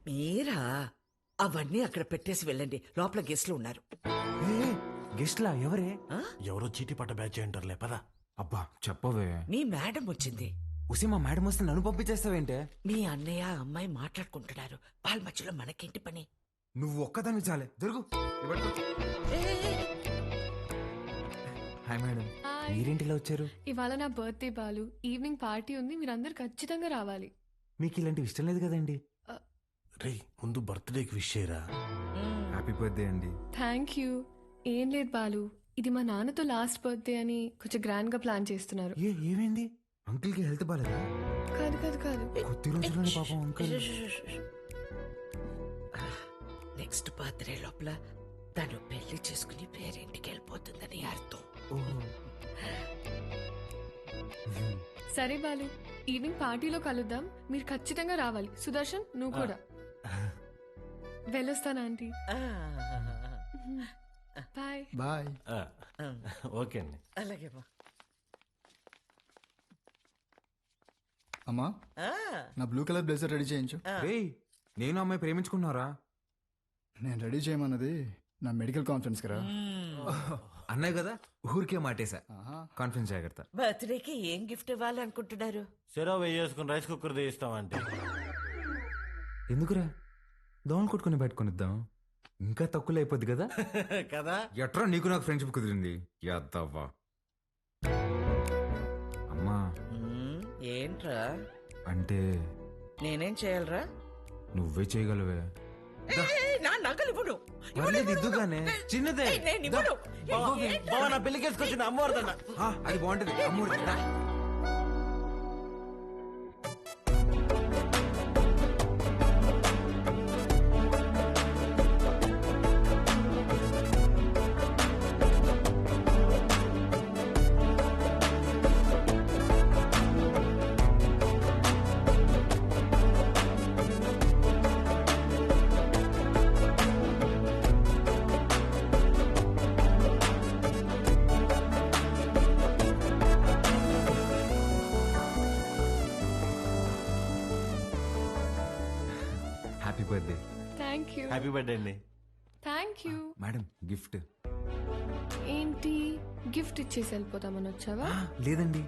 మీరా అవన్నీ అక్కడ పెట్టేసి వెళ్ళండి, లోపల గెస్ట్లు ఉన్నారు. గెస్ట్లా ఎవరే? ఎవరో చీటీ పట్ట బ్యాచ్ అంటారులే పదా. అబ్బా చెప్పవే. మీ మేడం వచ్చింది. ఉసి మా మేడం వస్తే నన్ను పంపించేస్తావేంటే? మీ అన్నయ్య అమ్మాయి మాట్లాడుకుంటున్నారు, వాళ్ళ మధ్యలో మనకేంటి పని? నువ్వు ఒక్కదాన్ని చాలే దొరుకు. హాయ్ మేడం, మీరేంటిలా వచ్చారు? ఇవాళ నా బర్త్డే బాలు, ఈవినింగ్ పార్టీ ఉంది, మీరందరు ఖచ్చితంగా రావాలి. మీకు ఇలాంటివి ఇష్టం లేదు కదండి. రే ముందు బర్త్డేకి విష్ చేయరా. హ్యాపీ బర్త్డే అండి. Thank you. ఏం లేదు బాలు, ఇది మా నాన్నతో లాస్ట్ బర్త్డే అని కొంచెం గ్రాండ్ గా ప్లాన్ చేస్తున్నారు. ఏమైంది? అంకుల్ కి హెల్త్ బాలేదా? కాదు కాదు కాదు, కొద్ది రోజుల్లోనే పాపం అంకుల్. నెక్స్ట్ బర్త్డే లోపల తను పెళ్లి చేసుకుని పేరింటికి వెళ్ళిపోతుందని అర్థం. సరే బాలు, ఈవినింగ్ పార్టీలో కలుద్దాం, మీరు ఖచ్చితంగా రావాలి. సుదర్శన్ నువ్వు కూడా. వెళ్ళొస్తాను ఆంటీ. Bye bye. ఓకే అండి. అలాగే బా. అమ్మా, నా బ్లూ కలర్ బ్లేజర్ రెడీ చేయించు. రేయ్, నేను అమ్మాయి ప్రేమించుకున్నారా? నేను రెడీ చేయమన్నది నా మెడికల్ కాన్ఫరెన్స్ కదా. అన్నయ్య కదా, ఊరికే మాటేశా. కాన్ఫిడెన్స్ జాగ్రత్త. బర్త్డేకి ఏం గిఫ్ట్ ఇవ్వాలి అనుకుంటున్నారు? సెరవ్ వేసుకుని రైస్ కుక్కర్ తీస్తామంటే. ఎందుకురా, దోమలు కొట్టుకుని పెట్టుకునిద్దాం, ఇంకా తక్కువ అయిపోద్ది కదా. కదా ఎట్రా నీకు నాకు ఫ్రెండ్షిప్ కుదిరింది యాదవ్వా. అమ్మా ఏంట్రా? అంటే నేనేం చేయాలరా? నువ్వే చేయగలవే. నా నగలు ఇవ్వను. పర్లేదు, ఇద్దుగానే చిన్నదే. బావ నా పెళ్లికి వేసుకొచ్చింది అమ్మవారిదన్న. అది బాగుంటది అమ్మూరి. Happy birthday. Thank you. Happy birthday అండి. Thank you. Madam gift. ఏంటి గిఫ్ట్ ఇచ్చేసి వెళ్ళిపోతామని వచ్చావా? లేదండి,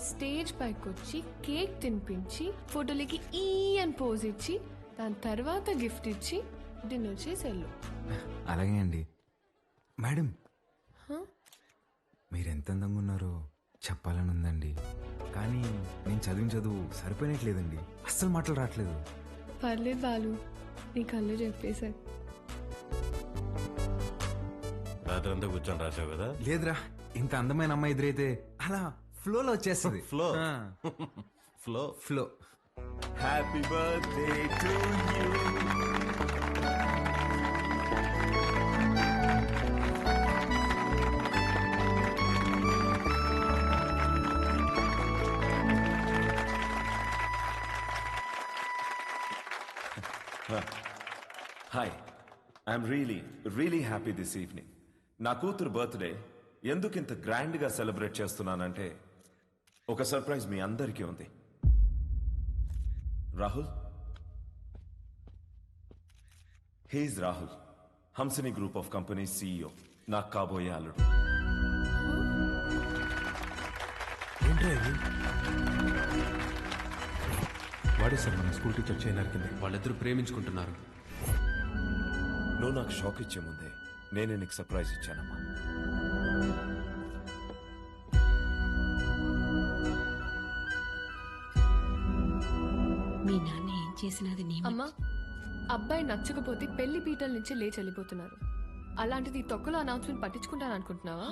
స్టేజ్ పైకి వచ్చి కేక్ తినిపించి ఫోటోలకి ఈ అని పోజ్ ఇచ్చి దాని తర్వాత గిఫ్ట్ ఇచ్చి డిన్నర్ చేసి వెళ్ళు. అలాగే అండి. మేడం, హ? మీరెంత అందంగా ఉన్నారో చెప్పాలని ఉందండి, కానీ నేను చదివిన చదువు సరిపోయినట్లేదండి, అస్సలు మాటలు రావట్లేదు. పర్లేదు బాలు, నీ కళ్ళు చెప్పేశారు. రాత్రి అంతా కూర్చొని రాసావు కదా. లేదురా, ఇంత అందమైన అమ్మాయి ఎదురైతే అలా ఫ్లోలో వచ్చేస్తుంది. Flow flow flow. Happy birthday to you. Hi, I'm really happy this evening. నా కూతురు బర్త్డే ఎందుకు ఇంత గ్రాండ్గా సెలబ్రేట్ చేస్తున్నానంటే ఒక సర్ప్రైజ్ మీ అందరికీ ఉంది. Rahul, he's Rahul, Hamsini group of company CEO, నాకు కాబోయే అల్లుడు. ఏంట్రా ఇది? వాడే సార్ మన స్కూల్ టీచర్ చేయనరికింది. వాళ్ళిద్దరూ ప్రేమించుకుంటున్నారు. నువ్వు నాకు షాక్ ఇచ్చే ముందే నేనే నీకు సర్ప్రైజ్ ఇచ్చానమ్మా. మీ నాన్న ఏం చేసినది నీ అమ్మా, అబ్బాయి నచ్చకపోతే పెళ్లి పీటల నుంచి లేచి వెళ్ళిపోతున్నారు. అలాంటిది ఈ తొక్కలో అనౌన్స్మెంట్ పట్టించుకుంటాను అనుకుంటున్నావా?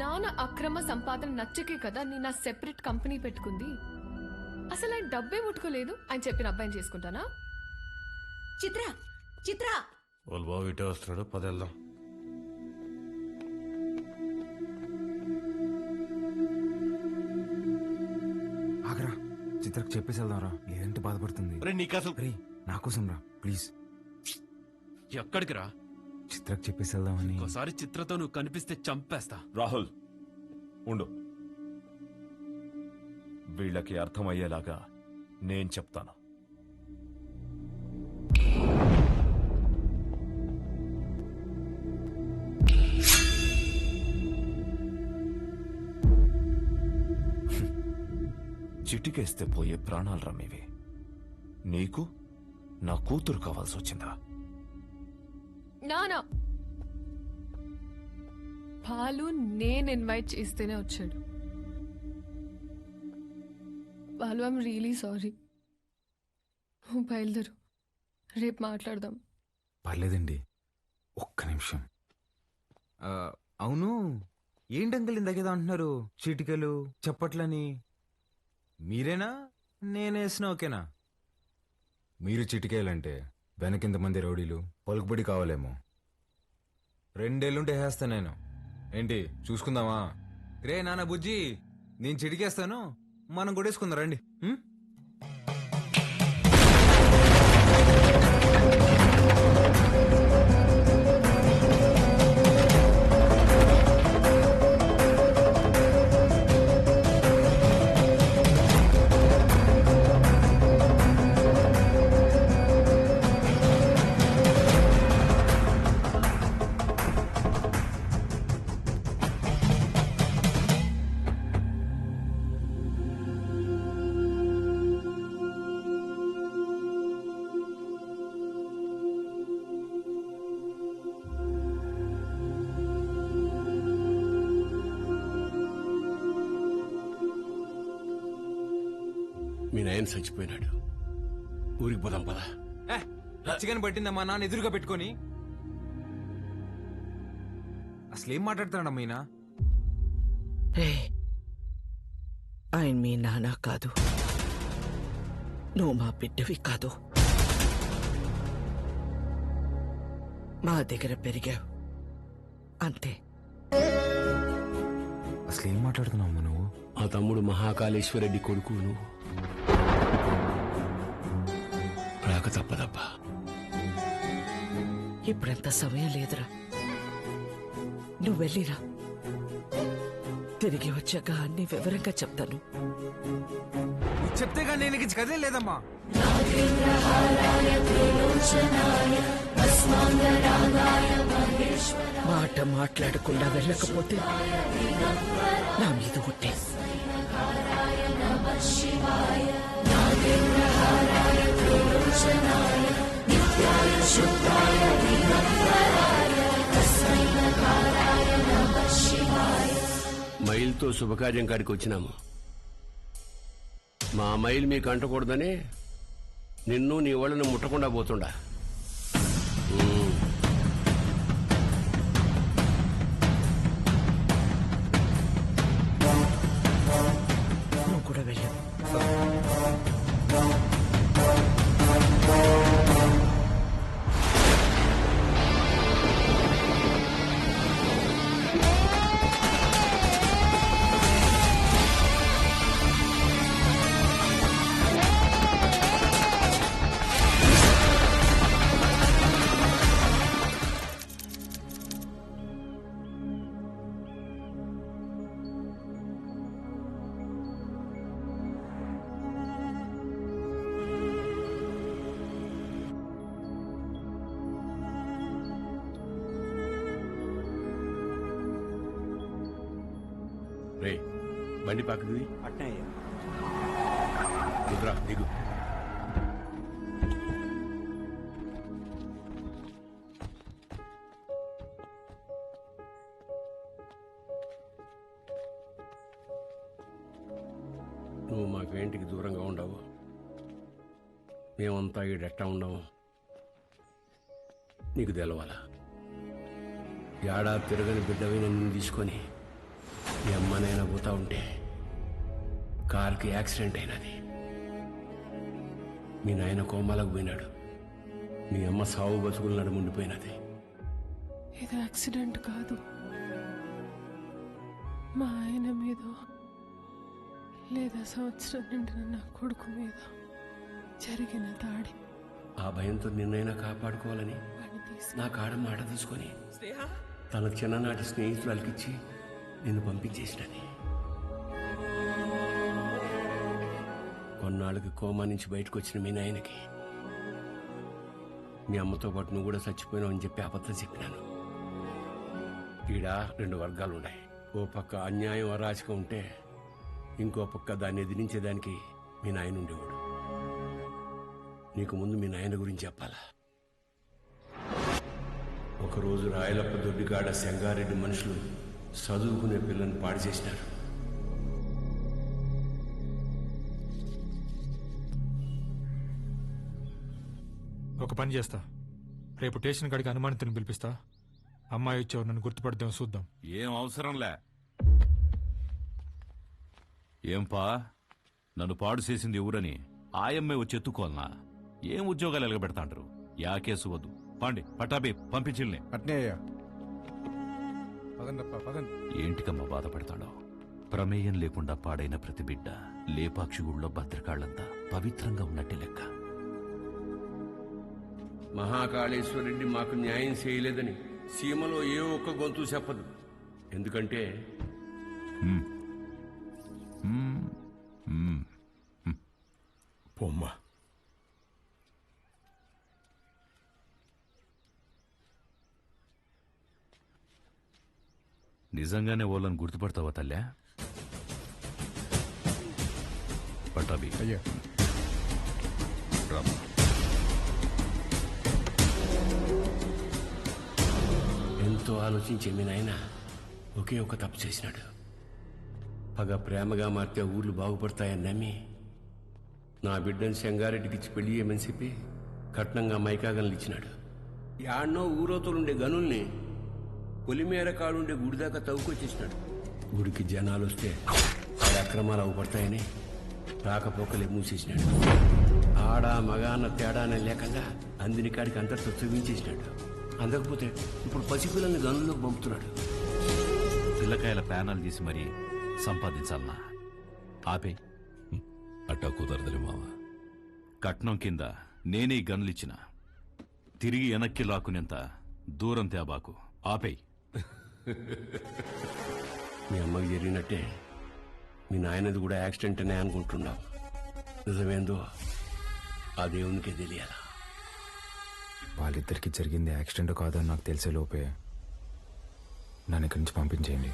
నాన్న అక్రమ సంపాదన నచ్చకే కదా నేను నా సెపరేట్ కంపెనీ పెట్టుకుంది. అసలు ఆయన డబ్బే ముట్టుకోలేదు, ఆయన చెప్పిన అబ్బాయిని చేసుకుంటానా? చిత్ర చిత్ర వాళ్ళు బాబు ఇటే వస్తున్నాడు, పదెళ్దాం. ఆగరా, చిత్రకు చెప్పేసి వెళ్దాంరా, లేదంటే బాధపడుతుంది. నీకు అసలు రే, నా కోసం రా ప్లీజ్. ఎక్కడికి రా? చిత్రకు చెప్పేసి వెళ్దామని. ఒకసారి చిత్రతో నువ్వు కనిపిస్తే చంపేస్తా. రాహుల్ ఉండు, వీళ్ళకి అర్థమయ్యేలాగా నేను చెప్తాను. చిటికేస్తే పోయే ప్రాణాలు రమ్మేవి. నీకు నా కూతురు కావాల్సి వచ్చిందా? నానా బాలు నేను ఇన్వైట్ చేస్తేనే వచ్చాడు. Balu I'm really sorry. నువ్వు బయలుదేరు, రేపు మాట్లాడదాం. పర్లేదండి, ఒక్క నిమిషం. అవును, ఏంటి అంకుల్ ఇందాకేదో అంటున్నారు, చిటికలు చప్పట్లని? మీరేనా నేనేసిన ఓకేనా? మీరు చిటికేయాలంటే వెనకింతమంది రౌడీలు పలుకుబడి కావాలేమో. 2 ఏళ్ళుంటే వేస్తా నేను. ఏంటి చూసుకుందామా? రే నాన్న బుజ్జి, నేను చిటికేస్తాను, మనం కొట్టేసుకుందాం రండి. మీ నాయన చచ్చిపోయినాడు, ఊరికి పోదాం పదా. చికెన్ పట్టిందమ్మా నాన్న ఎదురుగా పెట్టుకొని. అసలేం మాట్లాడుతున్నాడమ్మా ఈయన? రే, ఆయన మీ నాన్న కాదు, నువ్వు మా బిడ్డవి కాదు. మా దగ్గర పెరిగావు అంతే. అసలేం మాట్లాడుతున్నావు నువ్వు? మా తమ్ముడు మహాకాళేశ్వరరెడ్డి కొడుకు నువ్వు. రాక తప్పదబ్బా. ఇప్పుడంత సమయం లేదురా, నువ్వు వెళ్ళిరా. తిరిగి వచ్చాక అన్ని వివరంగా చెప్తాను. చెప్తే కానీ నేను కదే లేదమ్మా. మాట మాట్లాడకుండా వెళ్ళకపోతే నా మీద ఒట్టే. మైల్తో శుభకార్యం కాడికి వచ్చినాము. మా మైల్ మీకు అంటకూడదని నిన్ను నీ వాళ్ళని ముట్టకుండా పోతుండా. నువ్వు కూడా వెళ్ళావు. రే, బండి పక్కది దిగురా, దిగు. నువ్వు మాకేంటికి దూరంగా ఉండవు, మేమంతా ఈడెట్టా ఉండవు నీకు తెలవాలా. ఏడాది తిరగని బిడ్డవి నన్ను తీసుకొని మీ అమ్మనైనా పోతా ఉంటే కారుకి యాక్సిడెంట్ అయినది. మీ నాయన కోమాలకు పోయినాడు, మీ అమ్మ సావు బతుకులు నడుముండిపోయినది. ఇది యాక్సిడెంట్ కాదు, మా ఆయన మీద లేదా సంవత్సరం నిండిన నా కొడుకు మీద జరిగిన దాడి. ఆ భయంతో నిన్నైనా కాపాడుకోవాలని నా కాడ మాట తీసుకొని తన చిన్ననాటి స్నేహితులకిచ్చి నిన్ను పంపించేసినది. కొన్నాళ్ళకి కోమా నుంచి బయటకు వచ్చిన మీ నాయనకి మీ అమ్మతో పాటు నువ్వు కూడా చచ్చిపోయినావు అని చెప్పి అబద్ధం చెప్పినాను. ఈడ 2 వర్గాలు ఉన్నాయి. ఓ పక్క అన్యాయం అరాచకం ఉంటే ఇంకో పక్క దాన్ని ఎదిరించేదానికి మీ నాయన ఉండేవాడు. నీకు ముందు మీ నాయన గురించి చెప్పాలా? ఒకరోజు రాయలప్ప దొడ్డిగాడ సెంగారెడ్డి మనుషులు చదువుకునే పిల్లని పాడు చేసినారు. ఒక పని చేస్తా, రేపు స్టేషన్ కాడికి అనుమానితుని పిలిపిస్తా. అమ్మాయి వచ్చావు, నన్ను గుర్తుపడదాం, చూద్దాం. ఏం అవసరంలే. ఏంపా, నన్ను పాడు చేసింది ఎవరని ఆయమ్మే వచ్చి ఎత్తుకోవాలనా? ఏం ఉద్యోగాలు ఎలగబెడతాంటారు? యా కేసు వద్దు, పాండి పటాబి పంపించిల్ని. అట్నే అయ్యా. పదండప్ప, పదండి. ఏంటికమ్మా బాధపడతాడో? ప్రమేయం లేకుండా పాడైన ప్రతి బిడ్డ లేపాక్షి గుళ్ళో భద్రకాళ్లంతా పవిత్రంగా ఉన్నట్టే లెక్క. మహాకాళేశ్వరరెడ్డి మాకు న్యాయం చేయలేదని సీమలో ఏ ఒక్క గొంతు చెప్పదు. ఎందుకంటే పొమ్మా. నిజంగానే వాళ్ళని గుర్తుపడతావా తల్లా? పటాబి అయ్యా. రామ్మా. ఎంతో ఆలోచించే మీ నాయన ఒకే ఒక తప్పు చేసినాడు. పగ ప్రేమగా మార్తే ఊర్లు బాగుపడతాయని నమ్మి నా బిడ్డను సెంగారెడ్డికిచ్చి పెళ్లి చేయమని చెప్పి కట్నంగా మైకాగన్లు ఇచ్చినాడు. యాడ్నో ఊరోతోలుండే గనుల్ని పొలిమేర కాడుండే గుడి దాకా తవ్వుకొచ్చేసినాడు. గుడికి జనాలు వస్తే ఆడ అక్రమాలు అవుపడతాయని రాకపోకలే మూసేసినాడు. ఆడ మగ అన్న తేడానే లేకుండా అందిని కాడికి అంతటితో చూపించేసినాడు. అందకపోతే ఇప్పుడు పసిపిల్లల్ని గనుల్లోకి పంపుతున్నాడు. పిల్లకాయల ప్యానాలు తీసి మరీ సంపాదించాలనా? ఆపే. అట్టా కుదరదులే మావ. కట్నం కింద నేనే గన్లిచ్చిన, తిరిగి వెనక్కి లాక్కునేంత దూరం తేబాకు. ఆపే. మీ అమ్మకి జరిగినట్టే మీ నాయనది కూడా యాక్సిడెంట్ అనే అనుకుంటున్నావు. నిజమేందో ఆ దేవునికే తెలియాలా? వాళ్ళిద్దరికి జరిగింది యాక్సిడెంట్ కాదని నాకు తెలిసే లోపే నన్ను ఇక్కడి నుంచి పంపించేయండి.